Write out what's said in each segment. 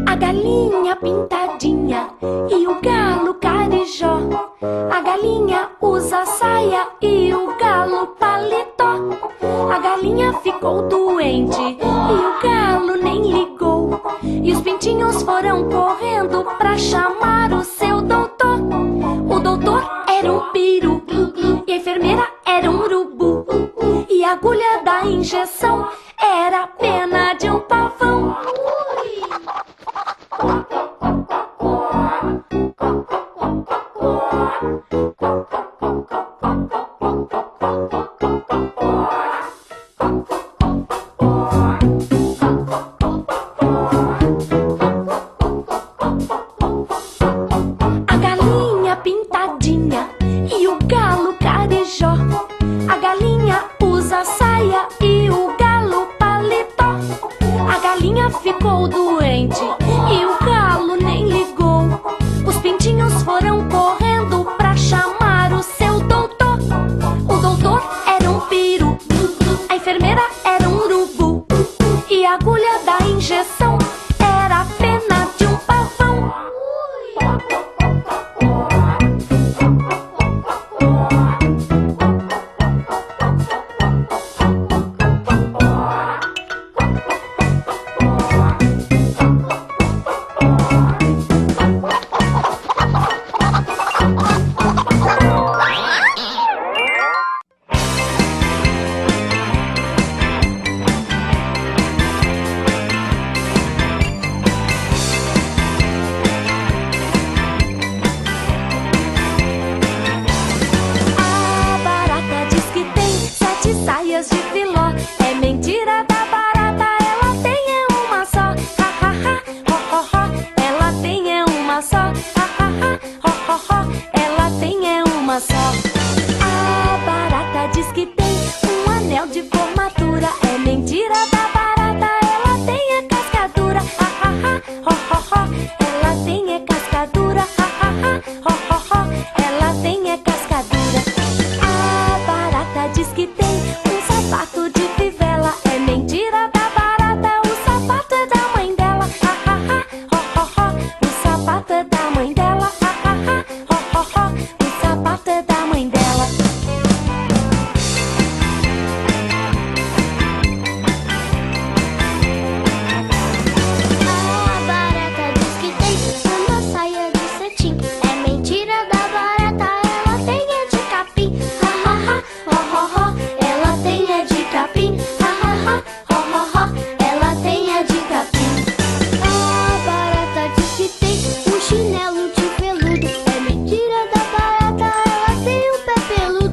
A galinha pintadinha e o galo carijó. A galinha usa saia e o galo paletó. A galinha ficou doente e o galo nem ligou. E os pintinhos foram correndo pra chamar o seu doutor. O doutor era um peru e a enfermeira era um urubu. E a agulha da injeção era a pena de um pavão. A galinha pintadinha e o galo carijó. A galinha usa saia e o galo paletó. A galinha ficou doente e o galo nem ligou. Os pintinhos foram correndo pra chamar o seu doutor. O doutor era um peru, a enfermeira era um urubu. E a agulha da injeção era a pena de um pavão. A barata diz que tem 7 saias de filó. É mentira da barata, ela tem é uma só. Ha ha ha, ho ho ho, ela tem é uma só. Ha ha ha, ho ho ho, ela tem é uma só. A barata diz que tem um anel de formatura. É mentira da barata, ela tem é cascadura. Ha ha ha, ho ho ho, ela tem é cascadura. Ha ha ha, ho ho ho, ela tem é cascadura. A barata diz que tem um sapato de fivela. É mentira da barata, o sapato é da mãe dela. Ha ha ha, ho ho ho, o sapato é da mãe dela. Ha ha ha, ho ho ho, o sapato é da mãe dela. A barata diz que tem uma saia de cetim. É mentira da barata, ela tem é de capim. Ha ha ha, ho ho ho, ela tem é de capim. Ha ha ha, ho ho ho, ela tem é de capim. A barata diz que tem um chinelo de veludo. É mentira da barata, ela tem um pé peludo.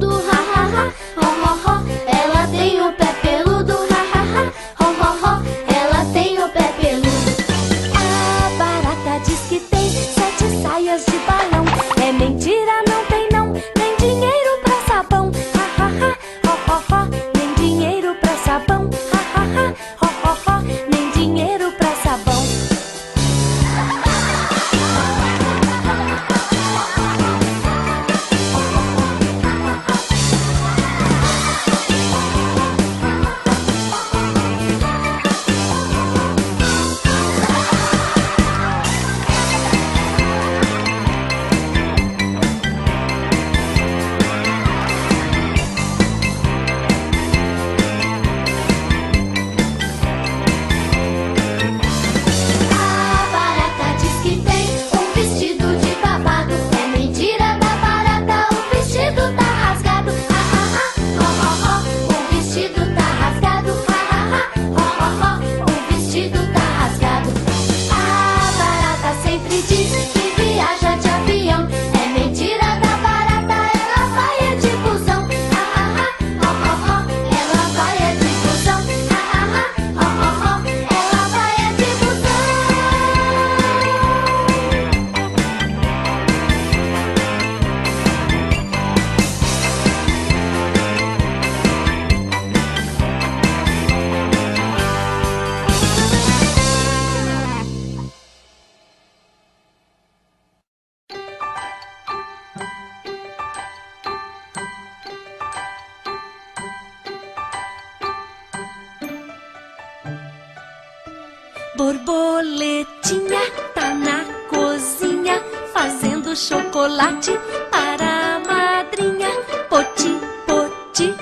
Borboletinha tá na cozinha fazendo chocolate para a madrinha. Poti, poti,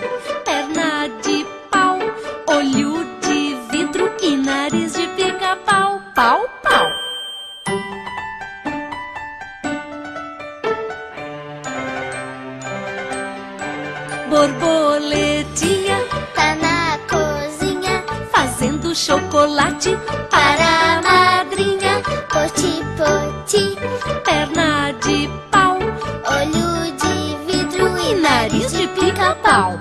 perna de pau, olho de vidro e nariz de pica-pau. Pau, pau. Borboletinha Tá na cozinha fazendo chocolate para a madrinha. Poti, poti, Perna de pau, olho de vidro e nariz de pica-pau.